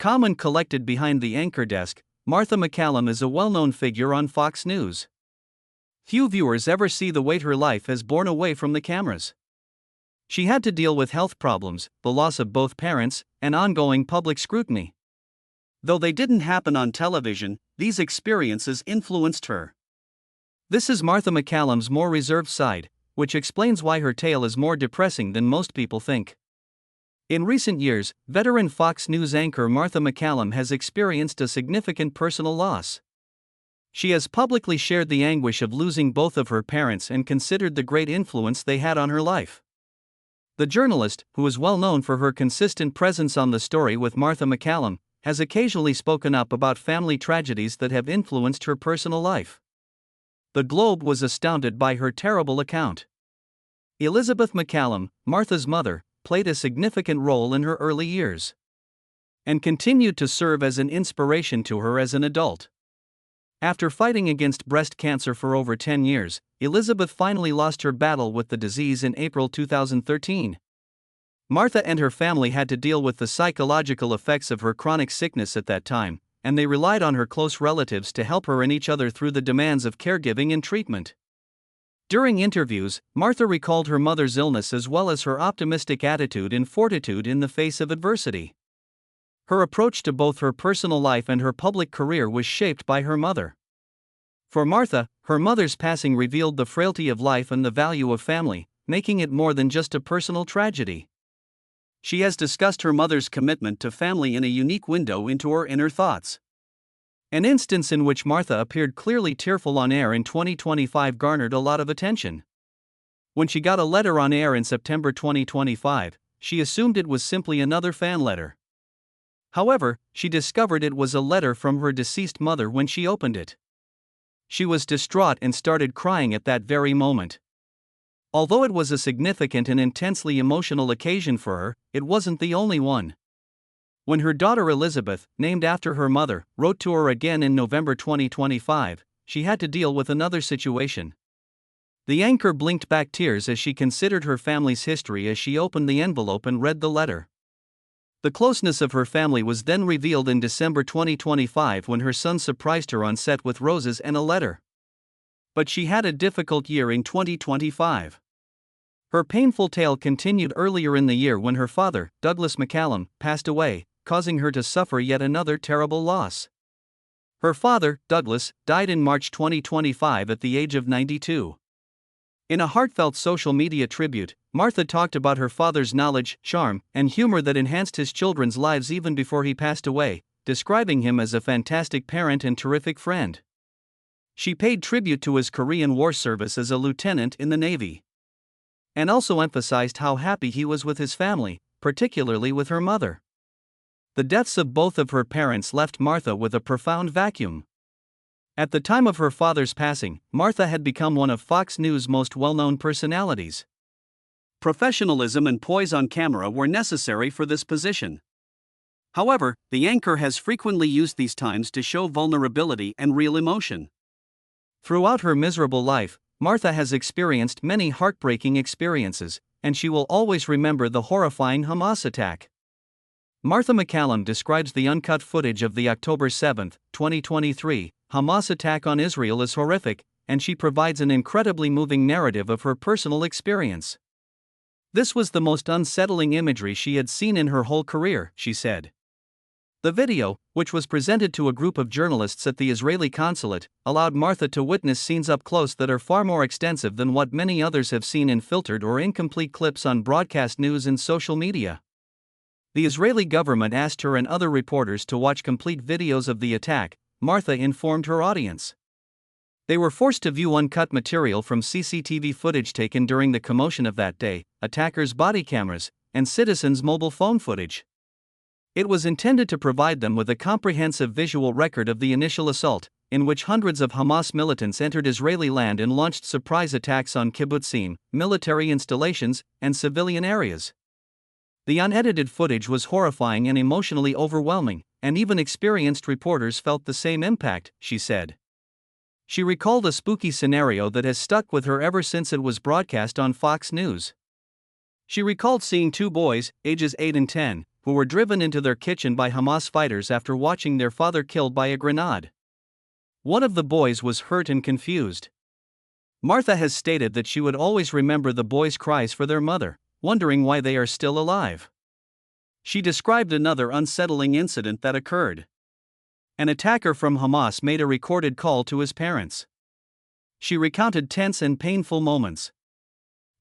Calm and collected behind the anchor desk, Martha MacCallum is a well-known figure on Fox News. Few viewers ever see the weight her life has borne away from the cameras. She had to deal with health problems, the loss of both parents, and ongoing public scrutiny. Though they didn't happen on television, these experiences influenced her. This is Martha MacCallum's more reserved side, which explains why her tale is more depressing than most people think. In recent years, veteran Fox News anchor Martha MacCallum has experienced a significant personal loss. She has publicly shared the anguish of losing both of her parents and considered the great influence they had on her life. The journalist, who is well known for her consistent presence on The Story with Martha MacCallum, has occasionally spoken up about family tragedies that have influenced her personal life. The Globe was astounded by her terrible account. Elizabeth MacCallum, Martha's mother, played a significant role in her early years and continued to serve as an inspiration to her as an adult. After fighting against breast cancer for over 10 years, Elizabeth finally lost her battle with the disease in April 2013. Martha and her family had to deal with the psychological effects of her chronic sickness at that time, and they relied on her close relatives to help her and each other through the demands of caregiving and treatment. During interviews, Martha recalled her mother's illness as well as her optimistic attitude and fortitude in the face of adversity. Her approach to both her personal life and her public career was shaped by her mother. For Martha, her mother's passing revealed the frailty of life and the value of family, making it more than just a personal tragedy. She has discussed her mother's commitment to family in a unique window into her inner thoughts. An instance in which Martha appeared clearly tearful on air in 2025 garnered a lot of attention. When she got a letter on air in September 2025, she assumed it was simply another fan letter. However, she discovered it was a letter from her deceased mother when she opened it. She was distraught and started crying at that very moment. Although it was a significant and intensely emotional occasion for her, it wasn't the only one. When her daughter Elizabeth, named after her mother, wrote to her again in November 2025, she had to deal with another situation. The anchor blinked back tears as she considered her family's history as she opened the envelope and read the letter. The closeness of her family was then revealed in December 2025 when her son surprised her on set with roses and a letter. But she had a difficult year in 2025. Her painful tale continued earlier in the year when her father, Douglas MacCallum, passed away, causing her to suffer yet another terrible loss. Her father, Douglas, died in March 2025 at the age of 92. In a heartfelt social media tribute, Martha talked about her father's knowledge, charm, and humor that enhanced his children's lives even before he passed away, describing him as a fantastic parent and terrific friend. She paid tribute to his Korean War service as a lieutenant in the Navy, and also emphasized how happy he was with his family, particularly with her mother. The deaths of both of her parents left Martha with a profound vacuum. At the time of her father's passing, Martha had become one of Fox News' most well-known personalities. Professionalism and poise on camera were necessary for this position. However, the anchor has frequently used these times to show vulnerability and real emotion. Throughout her miserable life, Martha has experienced many heartbreaking experiences, and she will always remember the horrifying Hamas attack. Martha MacCallum describes the uncut footage of the October 7, 2023, Hamas attack on Israel as horrific, and she provides an incredibly moving narrative of her personal experience. This was the most unsettling imagery she had seen in her whole career, she said. The video, which was presented to a group of journalists at the Israeli consulate, allowed Martha to witness scenes up close that are far more extensive than what many others have seen in filtered or incomplete clips on broadcast news and social media. The Israeli government asked her and other reporters to watch complete videos of the attack, Martha informed her audience. They were forced to view uncut material from CCTV footage taken during the commotion of that day, attackers' body cameras, and citizens' mobile phone footage. It was intended to provide them with a comprehensive visual record of the initial assault, in which hundreds of Hamas militants entered Israeli land and launched surprise attacks on kibbutzim, military installations, and civilian areas. The unedited footage was horrifying and emotionally overwhelming, and even experienced reporters felt the same impact, she said. She recalled a spooky scenario that has stuck with her ever since it was broadcast on Fox News. She recalled seeing two boys, ages 8 and 10, who were driven into their kitchen by Hamas fighters after watching their father killed by a grenade. One of the boys was hurt and confused. Martha has stated that she would always remember the boys' cries for their mother, wondering why they are still alive. She described another unsettling incident that occurred. An attacker from Hamas made a recorded call to his parents. She recounted tense and painful moments.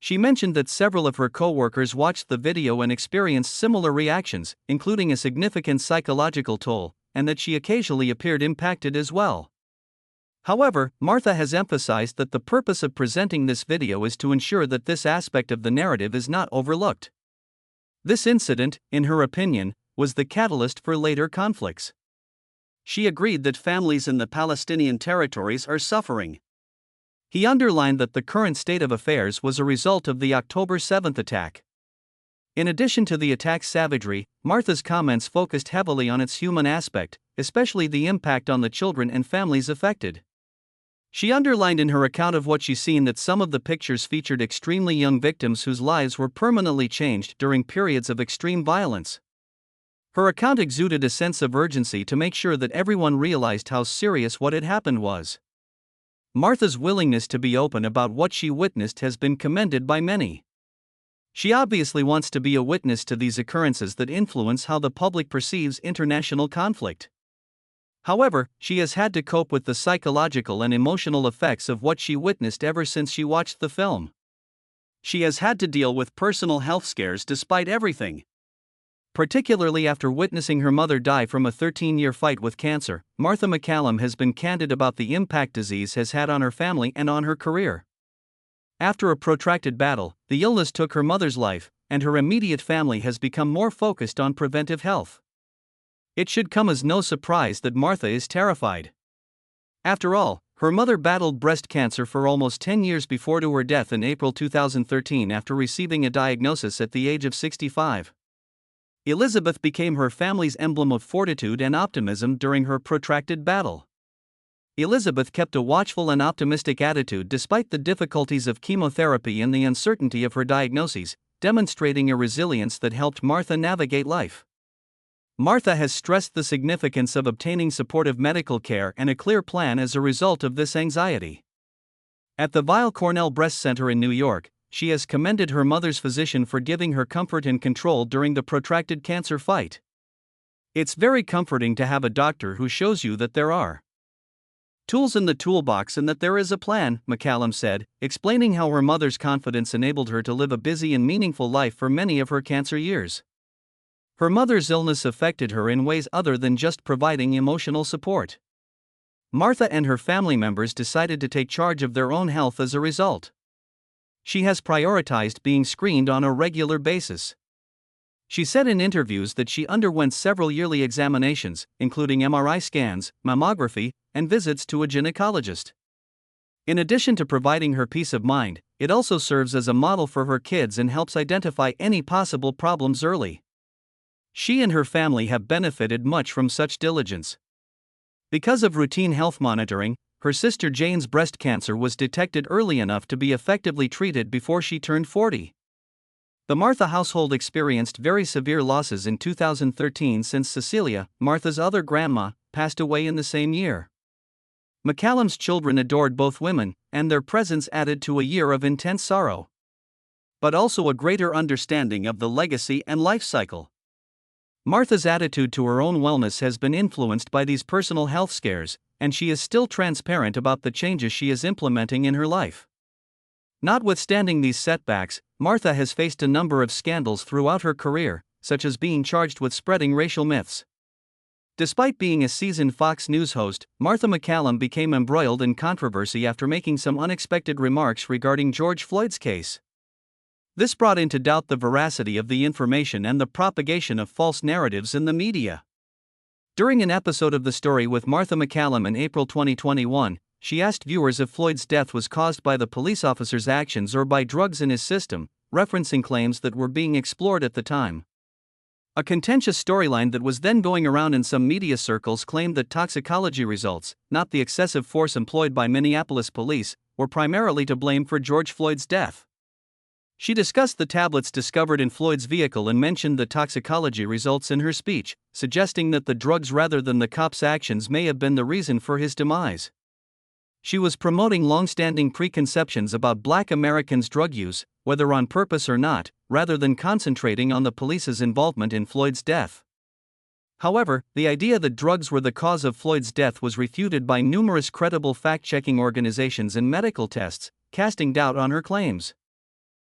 She mentioned that several of her co-workers watched the video and experienced similar reactions, including a significant psychological toll, and that she occasionally appeared impacted as well. However, Martha has emphasized that the purpose of presenting this video is to ensure that this aspect of the narrative is not overlooked. This incident, in her opinion, was the catalyst for later conflicts. She agreed that families in the Palestinian territories are suffering. He underlined that the current state of affairs was a result of the October 7 attack. In addition to the attack's savagery, Martha's comments focused heavily on its human aspect, especially the impact on the children and families affected. She underlined in her account of what she's seen that some of the pictures featured extremely young victims whose lives were permanently changed during periods of extreme violence. Her account exuded a sense of urgency to make sure that everyone realized how serious what had happened was. Martha's willingness to be open about what she witnessed has been commended by many. She obviously wants to be a witness to these occurrences that influence how the public perceives international conflict. However, she has had to cope with the psychological and emotional effects of what she witnessed ever since she watched the film. She has had to deal with personal health scares despite everything. Particularly after witnessing her mother die from a 13-year fight with cancer, Martha MacCallum has been candid about the impact disease has had on her family and on her career. After a protracted battle, the illness took her mother's life, and her immediate family has become more focused on preventive health. It should come as no surprise that Martha is terrified. After all, her mother battled breast cancer for almost 10 years before to her death in April 2013 after receiving a diagnosis at the age of 65. Elizabeth became her family's emblem of fortitude and optimism during her protracted battle. Elizabeth kept a watchful and optimistic attitude despite the difficulties of chemotherapy and the uncertainty of her diagnoses, demonstrating a resilience that helped Martha navigate life. Martha has stressed the significance of obtaining supportive medical care and a clear plan as a result of this anxiety. At the Weill Cornell Breast Center in New York, she has commended her mother's physician for giving her comfort and control during the protracted cancer fight. "It's very comforting to have a doctor who shows you that there are tools in the toolbox and that there is a plan," MacCallum said, explaining how her mother's confidence enabled her to live a busy and meaningful life for many of her cancer years. Her mother's illness affected her in ways other than just providing emotional support. Martha and her family members decided to take charge of their own health as a result. She has prioritized being screened on a regular basis. She said in interviews that she underwent several yearly examinations, including MRI scans, mammography, and visits to a gynecologist. In addition to providing her peace of mind, it also serves as a model for her kids and helps identify any possible problems early. She and her family have benefited much from such diligence. Because of routine health monitoring, her sister Jane's breast cancer was detected early enough to be effectively treated before she turned 40. The Martha household experienced very severe losses in 2013 since Cecilia, Martha's other grandma, passed away in the same year. MacCallum's children adored both women, and their presence added to a year of intense sorrow, but also a greater understanding of the legacy and life cycle. Martha's attitude to her own wellness has been influenced by these personal health scares, and she is still transparent about the changes she is implementing in her life. Notwithstanding these setbacks, Martha has faced a number of scandals throughout her career, such as being charged with spreading racial myths. Despite being a seasoned Fox News host, Martha MacCallum became embroiled in controversy after making some unexpected remarks regarding George Floyd's case. This brought into doubt the veracity of the information and the propagation of false narratives in the media. During an episode of The Story with Martha MacCallum in April 2021, she asked viewers if Floyd's death was caused by the police officer's actions or by drugs in his system, referencing claims that were being explored at the time. A contentious storyline that was then going around in some media circles claimed that toxicology results, not the excessive force employed by Minneapolis police, were primarily to blame for George Floyd's death. She discussed the tablets discovered in Floyd's vehicle and mentioned the toxicology results in her speech, suggesting that the drugs rather than the cops' actions may have been the reason for his demise. She was promoting long-standing preconceptions about Black Americans' drug use, whether on purpose or not, rather than concentrating on the police's involvement in Floyd's death. However, the idea that drugs were the cause of Floyd's death was refuted by numerous credible fact-checking organizations and medical tests, casting doubt on her claims.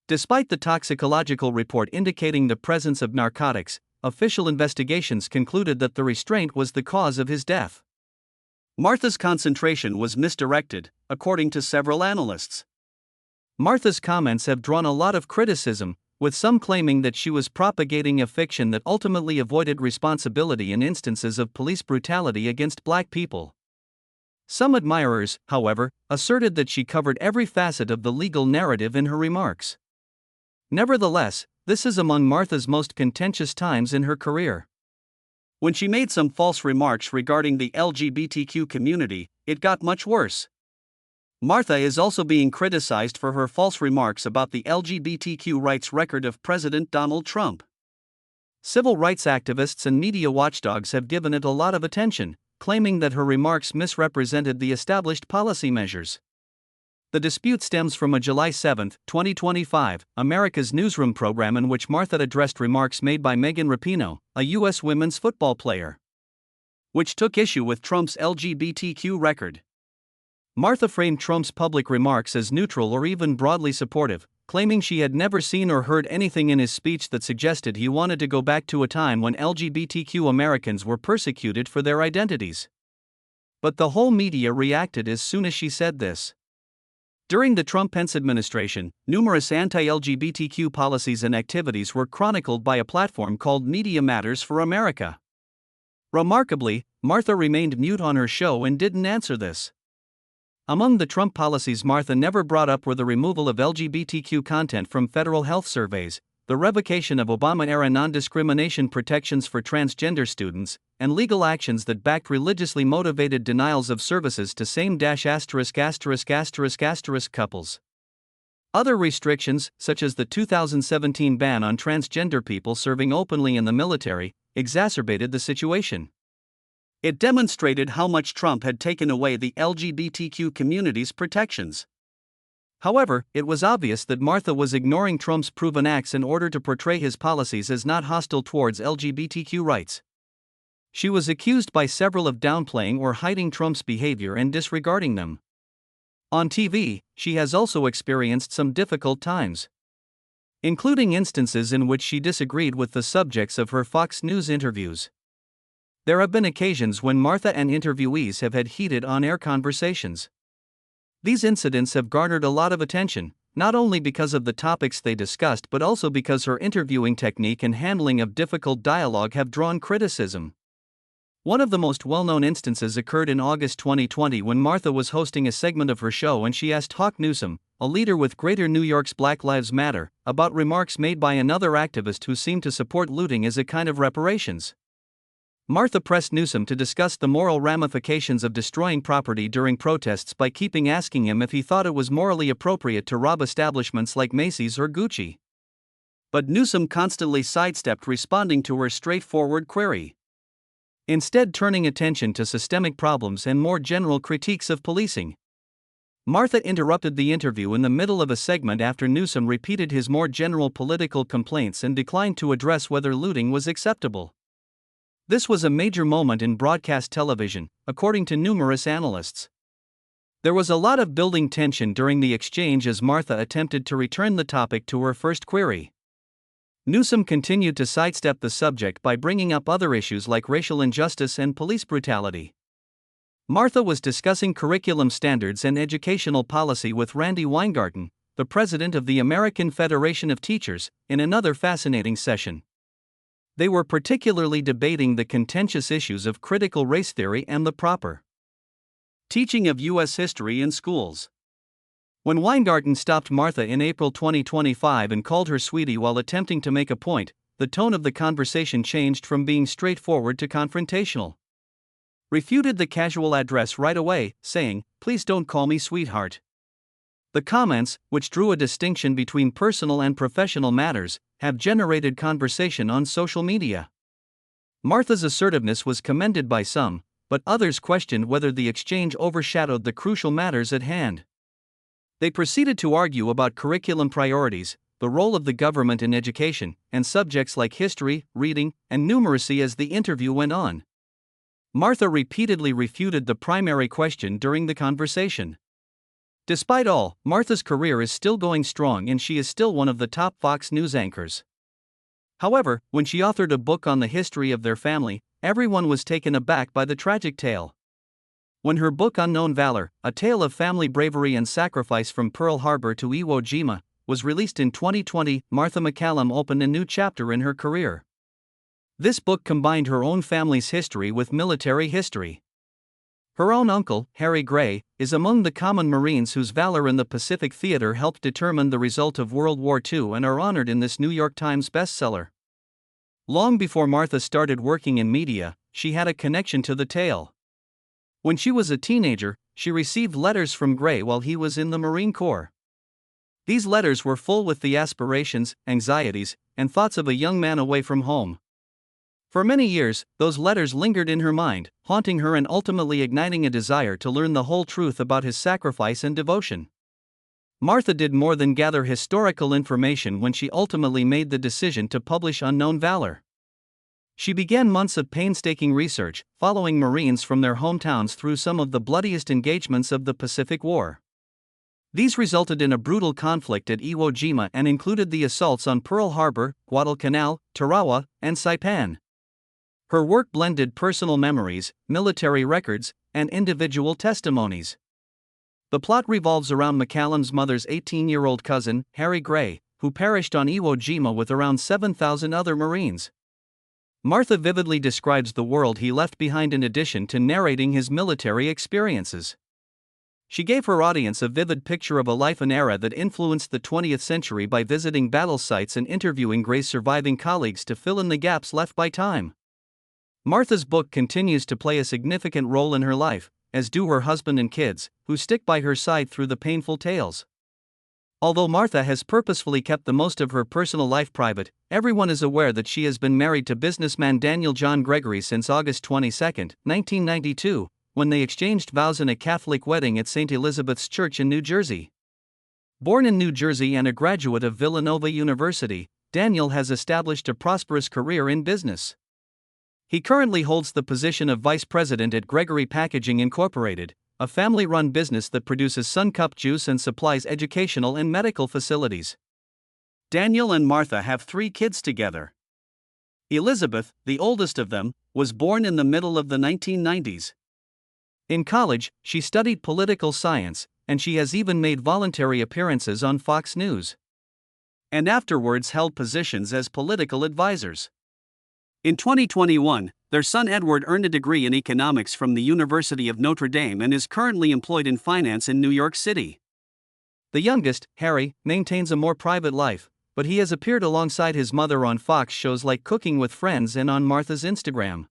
Despite the toxicological report indicating the presence of narcotics, official investigations concluded that the restraint was the cause of his death. Martha's concentration was misdirected, according to several analysts. Martha's comments have drawn a lot of criticism, with some claiming that she was propagating a fiction that ultimately avoided responsibility in instances of police brutality against Black people. Some admirers, however, asserted that she covered every facet of the legal narrative in her remarks. Nevertheless, this is among Martha's most contentious times in her career. When she made some false remarks regarding the LGBTQ community, it got much worse. Martha is also being criticized for her false remarks about the LGBTQ rights record of President Donald Trump. Civil rights activists and media watchdogs have given it a lot of attention, claiming that her remarks misrepresented the established policy measures. The dispute stems from a July 7, 2025, America's Newsroom program in which Martha addressed remarks made by Megan Rapinoe, a U.S. women's football player, which took issue with Trump's LGBTQ record. Martha framed Trump's public remarks as neutral or even broadly supportive, claiming she had never seen or heard anything in his speech that suggested he wanted to go back to a time when LGBTQ Americans were persecuted for their identities. But the whole media reacted as soon as she said this. During the Trump-Pence administration, numerous anti-LGBTQ policies and activities were chronicled by a platform called Media Matters for America. Remarkably, Martha remained mute on her show and didn't answer this. Among the Trump policies Martha never brought up were the removal of LGBTQ content from federal health surveys, the revocation of Obama-era non-discrimination protections for transgender students, and legal actions that backed religiously motivated denials of services to same-***** couples. Other restrictions, such as the 2017 ban on transgender people serving openly in the military, exacerbated the situation. It demonstrated how much Trump had taken away the LGBTQ community's protections. However, it was obvious that Martha was ignoring Trump's proven acts in order to portray his policies as not hostile towards LGBTQ rights. She was accused by several of downplaying or hiding Trump's behavior and disregarding them. On TV, she has also experienced some difficult times, including instances in which she disagreed with the subjects of her Fox News interviews. There have been occasions when Martha and interviewees have had heated on-air conversations. These incidents have garnered a lot of attention, not only because of the topics they discussed but also because her interviewing technique and handling of difficult dialogue have drawn criticism. One of the most well-known instances occurred in August 2020 when Martha was hosting a segment of her show and she asked Hawk Newsom, a leader with Greater New York's Black Lives Matter, about remarks made by another activist who seemed to support looting as a kind of reparations. Martha pressed Newsom to discuss the moral ramifications of destroying property during protests by keeping asking him if he thought it was morally appropriate to rob establishments like Macy's or Gucci. But Newsom constantly sidestepped responding to her straightforward query, instead turning attention to systemic problems and more general critiques of policing. Martha interrupted the interview in the middle of a segment after Newsom repeated his more general political complaints and declined to address whether looting was acceptable. This was a major moment in broadcast television, according to numerous analysts. There was a lot of building tension during the exchange as Martha attempted to return the topic to her first query. Newsom continued to sidestep the subject by bringing up other issues like racial injustice and police brutality. Martha was discussing curriculum standards and educational policy with Randy Weingarten, the president of the American Federation of Teachers, in another fascinating session. They were particularly debating the contentious issues of critical race theory and the proper teaching of U.S. history in schools. When Weingarten stopped Martha in April 2025 and called her sweetie while attempting to make a point, the tone of the conversation changed from being straightforward to confrontational. Refuted the casual address right away, saying, "Please don't call me sweetheart. The comments, which drew a distinction between personal and professional matters, have generated conversation on social media. Martha's assertiveness was commended by some, but others questioned whether the exchange overshadowed the crucial matters at hand. They proceeded to argue about curriculum priorities, the role of the government in education, and subjects like history, reading, and numeracy as the interview went on. Martha repeatedly refuted the primary question during the conversation. Despite all, Martha's career is still going strong and she is still one of the top Fox News anchors. However, when she authored a book on the history of their family, everyone was taken aback by the tragic tale. When her book Unknown Valor, A Tale of Family Bravery and Sacrifice from Pearl Harbor to Iwo Jima, was released in 2020, Martha MacCallum opened a new chapter in her career. This book combined her own family's history with military history. Her own uncle, Harry Gray, is among the common Marines whose valor in the Pacific Theater helped determine the result of World War II and are honored in this New York Times bestseller. Long before Martha started working in media, she had a connection to the tale. When she was a teenager, she received letters from Gray while he was in the Marine Corps. These letters were full with the aspirations, anxieties, and thoughts of a young man away from home. For many years, those letters lingered in her mind, haunting her and ultimately igniting a desire to learn the whole truth about his sacrifice and devotion. Martha did more than gather historical information when she ultimately made the decision to publish Unknown Valor. She began months of painstaking research, following Marines from their hometowns through some of the bloodiest engagements of the Pacific War. These resulted in a brutal conflict at Iwo Jima and included the assaults on Pearl Harbor, Guadalcanal, Tarawa, and Saipan. Her work blended personal memories, military records, and individual testimonies. The plot revolves around MacCallum's mother's 18-year-old cousin, Harry Gray, who perished on Iwo Jima with around 7,000 other Marines. Martha vividly describes the world he left behind in addition to narrating his military experiences. She gave her audience a vivid picture of a life and era that influenced the 20th century by visiting battle sites and interviewing Gray's surviving colleagues to fill in the gaps left by time. Martha's book continues to play a significant role in her life, as do her husband and kids, who stick by her side through the painful tales. Although Martha has purposefully kept the most of her personal life private, everyone is aware that she has been married to businessman Daniel John Gregory since August 22, 1992, when they exchanged vows in a Catholic wedding at St. Elizabeth's Church in New Jersey. Born in New Jersey and a graduate of Villanova University, Daniel has established a prosperous career in business. He currently holds the position of vice president at Gregory Packaging Incorporated, a family-run business that produces Sun Cup juice and supplies educational and medical facilities. Daniel and Martha have 3 kids together. Elizabeth, the oldest of them, was born in the middle of the 1990s. In college, she studied political science, and she has even made voluntary appearances on Fox News. And afterwards held positions as political advisors. In 2021, their son Edward earned a degree in economics from the University of Notre Dame and is currently employed in finance in New York City. The youngest, Harry, maintains a more private life, but he has appeared alongside his mother on Fox shows like Cooking with Friends and on Martha's Instagram.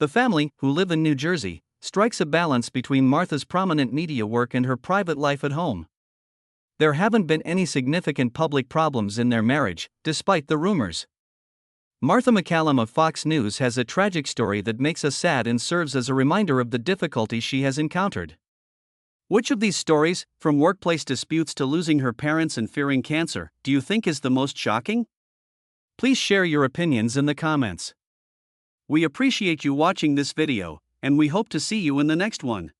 The family, who live in New Jersey, strikes a balance between Martha's prominent media work and her private life at home. There haven't been any significant public problems in their marriage, despite the rumors. Martha MacCallum of Fox News has a tragic story that makes us sad and serves as a reminder of the difficulties she has encountered. Which of these stories, from workplace disputes to losing her parents and fearing cancer, do you think is the most shocking? Please share your opinions in the comments. We appreciate you watching this video, and we hope to see you in the next one.